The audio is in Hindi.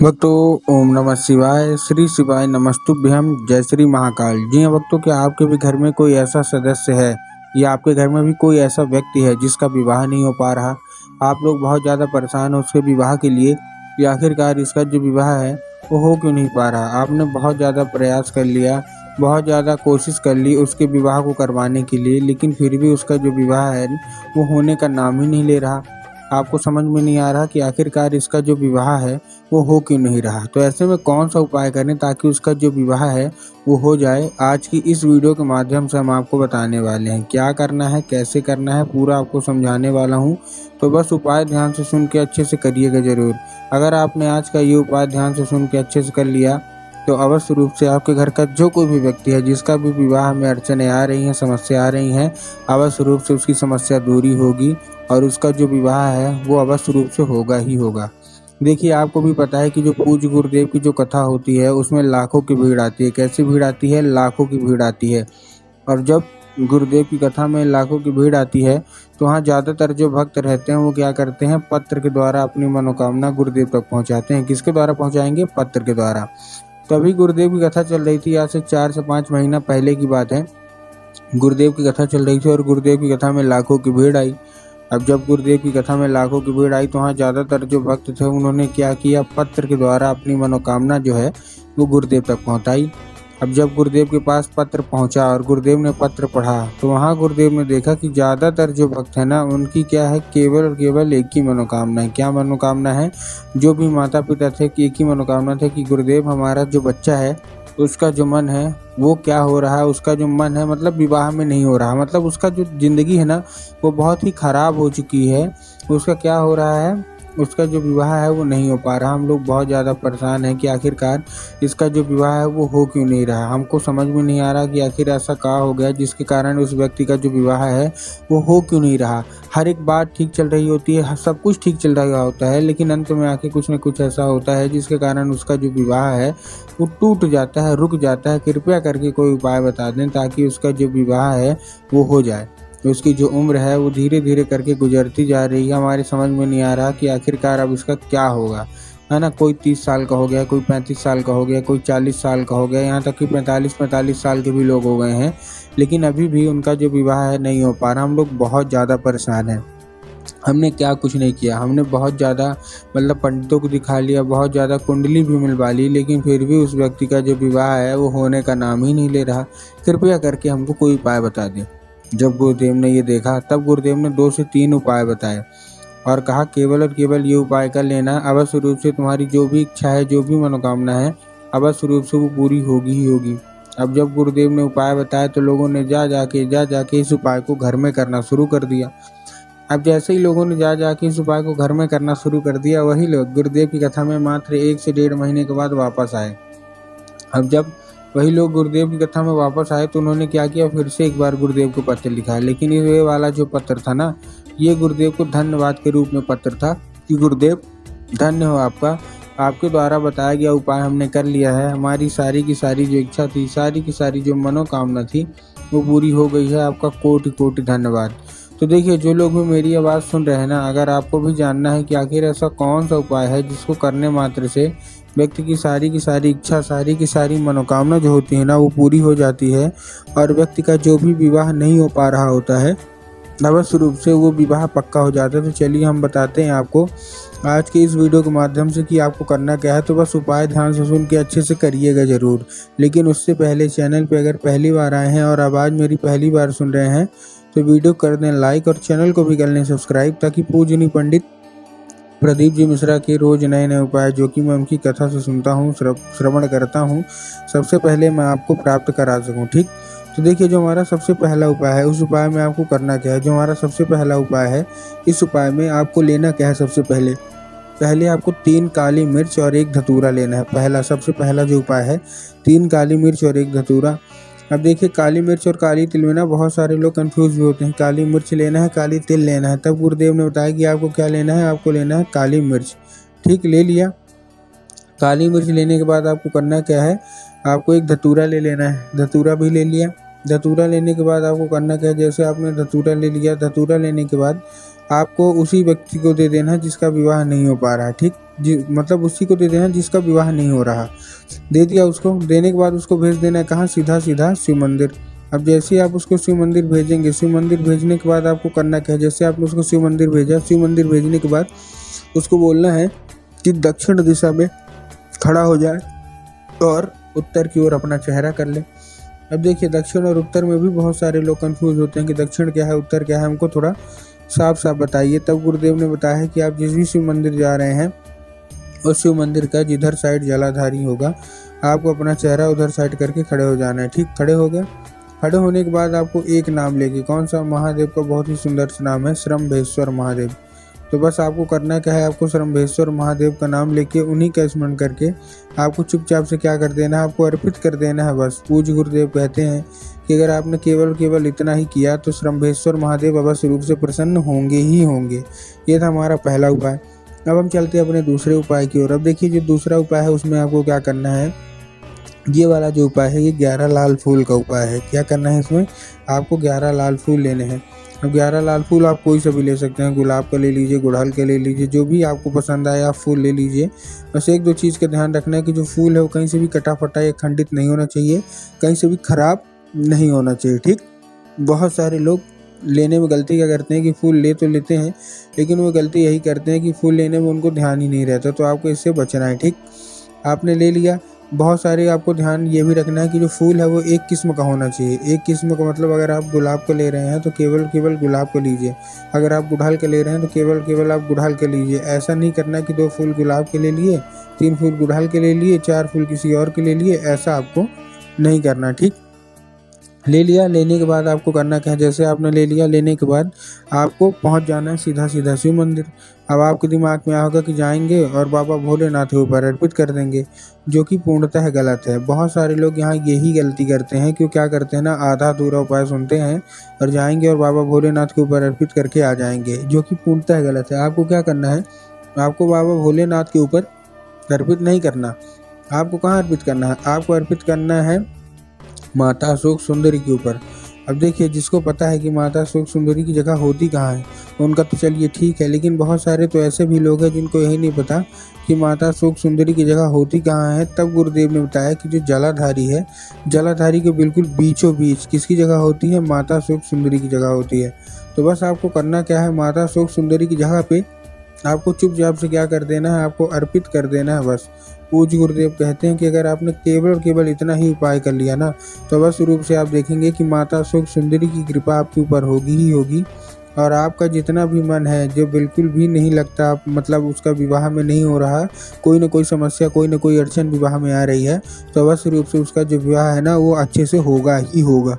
भक्तों, ओम नमः शिवाय, श्री शिवाय नमस्तुभ्यम, जय श्री महाकाल। जी हाँ भक्तों, क्या आपके भी घर में कोई ऐसा सदस्य है या आपके घर में भी कोई ऐसा व्यक्ति है जिसका विवाह नहीं हो पा रहा? आप लोग बहुत ज़्यादा परेशान हो उसके विवाह के लिए कि आखिरकार इसका जो विवाह है वो हो क्यों नहीं पा रहा। आपने बहुत ज़्यादा प्रयास कर लिया, बहुत ज़्यादा कोशिश कर ली उसके विवाह को करवाने के लिए, लेकिन फिर भी उसका जो विवाह है वो होने का नाम ही नहीं ले रहा। आपको समझ में नहीं आ रहा कि आखिरकार इसका जो विवाह है वो हो क्यों नहीं रहा। तो ऐसे में कौन सा उपाय करें ताकि उसका जो विवाह है वो हो जाए। आज की इस वीडियो के माध्यम से हम आपको बताने वाले हैं क्या करना है, कैसे करना है, पूरा आपको समझाने वाला हूँ। तो बस उपाय ध्यान से सुन के अच्छे से करिएगा ज़रूर। अगर आपने आज का ये उपाय ध्यान से सुन के अच्छे से कर लिया तो अवश्य रूप से आपके घर का जो कोई भी व्यक्ति है जिसका भी विवाह में अड़चनें आ रही हैं, समस्या आ रही हैं, अवश्य रूप से उसकी समस्या दूरी होगी और उसका जो विवाह है वो अवश्य रूप से होगा ही होगा। देखिए, आपको भी पता है कि जो पूज्य गुरुदेव की जो कथा होती है उसमें लाखों की भीड़ आती है। कैसी भीड़ आती है? लाखों की भीड़ आती है। और जब गुरुदेव की कथा में लाखों की भीड़ आती है तो वहाँ ज़्यादातर जो भक्त रहते हैं वो क्या करते हैं, पत्र के द्वारा अपनी मनोकामना गुरुदेव तक पहुँचाते हैं। किसके द्वारा पहुँचाएंगे? पत्र के द्वारा। तभी गुरुदेव की कथा चल रही थी, आज से 4 से 5 महीना पहले की बात है। गुरुदेव की कथा चल रही थी और गुरुदेव की कथा में लाखों की भीड़ आई। अब जब गुरुदेव की कथा में लाखों की भीड़ आई तो वहाँ ज़्यादातर जो भक्त थे उन्होंने क्या किया, पत्र के द्वारा अपनी मनोकामना जो है वो गुरुदेव तक पहुँचाई। अब जब गुरुदेव के पास पत्र पहुँचा और गुरुदेव ने पत्र पढ़ा तो वहाँ गुरुदेव ने देखा कि ज़्यादातर जो भक्त है ना उनकी क्या है, केवल और केवल एक ही मनोकामना है। क्या मनोकामना है? जो भी माता पिता थे कि एक ही मनोकामना थे कि गुरुदेव हमारा जो बच्चा है उसका जो मन है वो क्या हो रहा है, उसका जो मन है मतलब विवाह में नहीं हो रहा, मतलब उसका जो ज़िंदगी है ना वो बहुत ही ख़राब हो चुकी है। उसका क्या हो रहा है, उसका जो विवाह है वो नहीं हो पा रहा। हम लोग बहुत ज़्यादा परेशान हैं कि आखिरकार इसका जो विवाह है वो हो क्यों नहीं रहा। हमको समझ में नहीं आ रहा कि आखिर ऐसा क्या हो गया जिसके कारण उस व्यक्ति का जो विवाह है वो हो क्यों नहीं रहा। हर एक बात ठीक चल रही होती है, सब कुछ ठीक चल रहा होता है, लेकिन अंत में आके कुछ न कुछ ऐसा होता है जिसके कारण उसका जो विवाह है वो टूट जाता है, रुक जाता है। कृपया करके कोई उपाय बता दें ताकि उसका जो विवाह है वो हो जाए। तो उसकी जो उम्र है वो धीरे धीरे करके गुजरती जा रही है। हमारी समझ में नहीं आ रहा कि आखिरकार अब इसका क्या होगा, है ना। कोई 30 साल का हो गया, कोई 35 साल का हो गया, कोई 40 साल का हो गया, यहाँ तक कि 45 साल के भी लोग हो गए हैं, लेकिन अभी भी उनका जो विवाह है नहीं हो पा रहा। हम लोग बहुत ज़्यादा परेशान हैं। हमने क्या कुछ नहीं किया, हमने बहुत ज़्यादा मतलब पंडितों को दिखा लिया, बहुत ज़्यादा कुंडली भी मिलवा ली, लेकिन फिर भी उस व्यक्ति का जो विवाह है वो होने का नाम ही नहीं ले रहा। कृपया करके हमको कोई उपाय बता दें। जब गुरुदेव ने ये देखा तब गुरुदेव ने 2 से 3 उपाय बताए और कहा केवल और केवल ये उपाय कर लेना, अवश्य रूप से तुम्हारी जो भी इच्छा है, जो भी मनोकामना है, अवश्य रूप से वो पूरी होगी ही होगी। अब जब गुरुदेव ने उपाय बताया तो लोगों ने जा जाके इस उपाय को घर में करना शुरू कर दिया। अब जैसे ही लोगों ने जा जाके इस उपाय को घर में करना शुरू कर दिया, वही लोग गुरुदेव की कथा में मात्र 1 से 1.5 महीने के बाद वापस आए। अब जब वही लोग गुरुदेव की कथा में वापस आए तो उन्होंने क्या किया, फिर से एक बार गुरुदेव को पत्र लिखा। लेकिन ये वाला जो पत्र था ना, ये गुरुदेव को धन्यवाद के रूप में पत्र था कि गुरुदेव धन्य हो आपका, आपके द्वारा बताया गया उपाय हमने कर लिया है। हमारी सारी की सारी जो इच्छा थी, सारी की सारी जो मनोकामना थी वो पूरी हो गई है। आपका कोटि कोटि धन्यवाद। तो देखिए, जो लोग भी मेरी आवाज़ सुन रहे हैं ना, अगर आपको भी जानना है कि आखिर ऐसा कौन सा उपाय है जिसको करने मात्र से व्यक्ति की सारी इच्छा, सारी की सारी मनोकामना जो होती है ना वो पूरी हो जाती है और व्यक्ति का जो भी विवाह नहीं हो पा रहा होता है अवश्य रूप से वो विवाह पक्का हो जाता है। तो चलिए हम बताते हैं आपको आज के इस वीडियो के माध्यम से कि आपको करना क्या है। तो बस उपाय ध्यान से सुन के अच्छे से करिएगा ज़रूर। लेकिन उससे पहले चैनल पे अगर पहली बार आए हैं और आवाज़ मेरी पहली बार सुन रहे हैं तो वीडियो कर दें लाइक और चैनल को भी कर लें सब्सक्राइब, ताकि पूजनीय पंडित प्रदीप जी मिश्रा के रोज़ नए नए उपाय जो कि मैं उनकी कथा से सुनता हूँ, श्रवण करता हूँ, सबसे पहले मैं आपको प्राप्त करा सकूँ। ठीक, तो देखिए, जो हमारा सबसे पहला उपाय है उस उपाय में आपको करना क्या है। जो हमारा सबसे पहला उपाय है, इस उपाय में आपको लेना क्या है, सबसे पहले आपको 3 काली मिर्च और 1 धतूरा लेना है। सबसे पहला जो उपाय है, 3 काली मिर्च और 1 धतूरा। अब देखिए, काली मिर्च और काली तिल में ना बहुत सारे लोग कंफ्यूज भी होते हैं। काली मिर्च लेना है, काली तिल लेना है। तब गुरुदेव ने बताया कि आपको क्या लेना है, आपको लेना है काली मिर्च। ठीक, ले लिया। काली मिर्च लेने के बाद आपको करना क्या है, आपको 1 धतूरा ले लेना है। धतूरा भी ले लिया। धतूरा लेने के बाद आपको करना क्या है, जैसे आपने धतूरा ले लिया, धतूरा लेने के बाद आपको उसी व्यक्ति को दे देना जिसका विवाह नहीं हो पा रहा, ठीक, मतलब उसी को दे देना जिसका विवाह नहीं हो रहा। दे दिया उसको, देने के बाद उसको भेज देना है कहाँ, सीधा सीधा शिव मंदिर। अब जैसे ही आप उसको शिव मंदिर भेजेंगे, शिव मंदिर भेजने के बाद आपको करना क्या है, जैसे आपने उसको शिव मंदिर भेजा, शिव मंदिर भेजने के बाद उसको बोलना है कि दक्षिण दिशा में खड़ा हो जाए और उत्तर की ओर अपना चेहरा कर ले। अब देखिए दक्षिण और उत्तर में भी बहुत सारे लोग कंफ्यूज होते हैं कि दक्षिण क्या है उत्तर क्या है, हमको थोड़ा साफ साफ बताइए। तब गुरुदेव ने बताया है कि आप जिस भी शिव मंदिर जा रहे हैं उस शिव मंदिर का जिधर साइड जलाधारी होगा आपको अपना चेहरा उधर साइड करके खड़े हो जाना है, ठीक। खड़े हो गए, खड़े होने के बाद आपको एक नाम लेके, कौन सा, महादेव का बहुत ही सुंदर सा नाम है श्रम्भेश्वर महादेव। तो बस आपको करना क्या है, आपको श्रम्भेश्वर महादेव का नाम लेके उन्हीं का स्मरण करके आपको चुपचाप से क्या कर देना है, आपको अर्पित कर देना है बस। पूज्य गुरुदेव कहते हैं कि अगर आपने केवल इतना ही किया तो श्रम्भेश्वर महादेव अवश्य रूप से प्रसन्न होंगे ही होंगे। ये था हमारा पहला उपाय। अब हम चलते हैं अपने दूसरे उपाय की ओर। अब देखिए जो दूसरा उपाय है उसमें आपको क्या करना है, ये वाला जो उपाय है ये 11 लाल फूल का उपाय है। क्या करना है इसमें, आपको 11 लाल फूल लेने हैं। अब 11 लाल फूल आप कोई सा भी ले सकते हैं, गुलाब का ले लीजिए, गुड़हल के ले लीजिए, जो भी आपको पसंद आए आप फूल ले लीजिए। बस एक दो चीज़ का ध्यान रखना है कि जो फूल है वो कहीं से भी कटा फटा या खंडित नहीं होना चाहिए, कहीं से भी खराब नहीं होना चाहिए, ठीक। बहुत सारे लोग लेने में गलती क्या करते हैं कि फूल ले तो लेते हैं लेकिन वो गलती यही करते हैं कि फूल लेने में उनको ध्यान ही नहीं रहता, तो आपको इससे बचना है, ठीक। आपने ले लिया, बहुत सारे आपको ध्यान ये भी रखना है कि जो फूल है वो एक किस्म का होना चाहिए। एक किस्म का मतलब अगर आप गुलाब का ले रहे हैं तो केवल गुलाब का लीजिए, अगर आप गुड़हल के ले रहे हैं तो केवल आप गुड़हल के लीजिए। ऐसा नहीं करना कि 2 फूल गुलाब के ले लिए, 3 फूल गुड़हल के ले लिए, 4 फूल किसी और के ले लिए, ऐसा आपको नहीं करना, ठीक। ले लिया, लेने के बाद आपको करना क्या है, जैसे आपने ले लिया, लेने के बाद आपको पहुंच जाना है सीधा सीधा शिव मंदिर। अब आपके दिमाग में आएगा कि जाएंगे और बाबा भोलेनाथ के ऊपर अर्पित कर देंगे, जो कि पूर्णतः गलत है। बहुत सारे लोग यहाँ यही गलती करते हैं कि क्या करते हैं ना, आधा अधूरा उपाय सुनते हैं और जाएंगे और बाबा भोलेनाथ के ऊपर अर्पित करके आ जाएंगे, जो कि पूर्णतः गलत है। आपको क्या करना है, आपको बाबा भोलेनाथ के ऊपर अर्पित नहीं करना। आपको कहाँ अर्पित करना है, आपको अर्पित करना है माता अशोक सुंदरी के ऊपर। अब देखिए जिसको पता है कि माता अशोक सुंदरी की जगह होती कहाँ है उनका तो चलिए ठीक है, लेकिन बहुत सारे तो ऐसे भी लोग हैं जिनको यही नहीं पता कि माता अशोक सुंदरी की जगह होती कहाँ है। तब गुरुदेव ने बताया कि जो जलाधारी है, जलाधारी के बिल्कुल बीचों बीच किसकी जगह होती है, माता अशोक सुंदरी की जगह होती है। तो बस आपको करना क्या है, माता अशोक सुंदरी की जगह पे आपको चुपचाप से क्या कर देना है, आपको अर्पित कर देना है बस। पूज्य गुरुदेव कहते हैं कि अगर आपने केवल इतना ही उपाय कर लिया ना तो अवश्य रूप से आप देखेंगे कि माता अशोक सुंदरी की कृपा आपके ऊपर होगी ही होगी। और आपका जितना भी मन है जो बिल्कुल भी नहीं लगता आप मतलब उसका विवाह में नहीं हो रहा, कोई ना कोई समस्या कोई ना कोई अड़चन विवाह में आ रही है, तो अवश्य रूप से उसका जो विवाह है ना वो अच्छे से होगा ही होगा।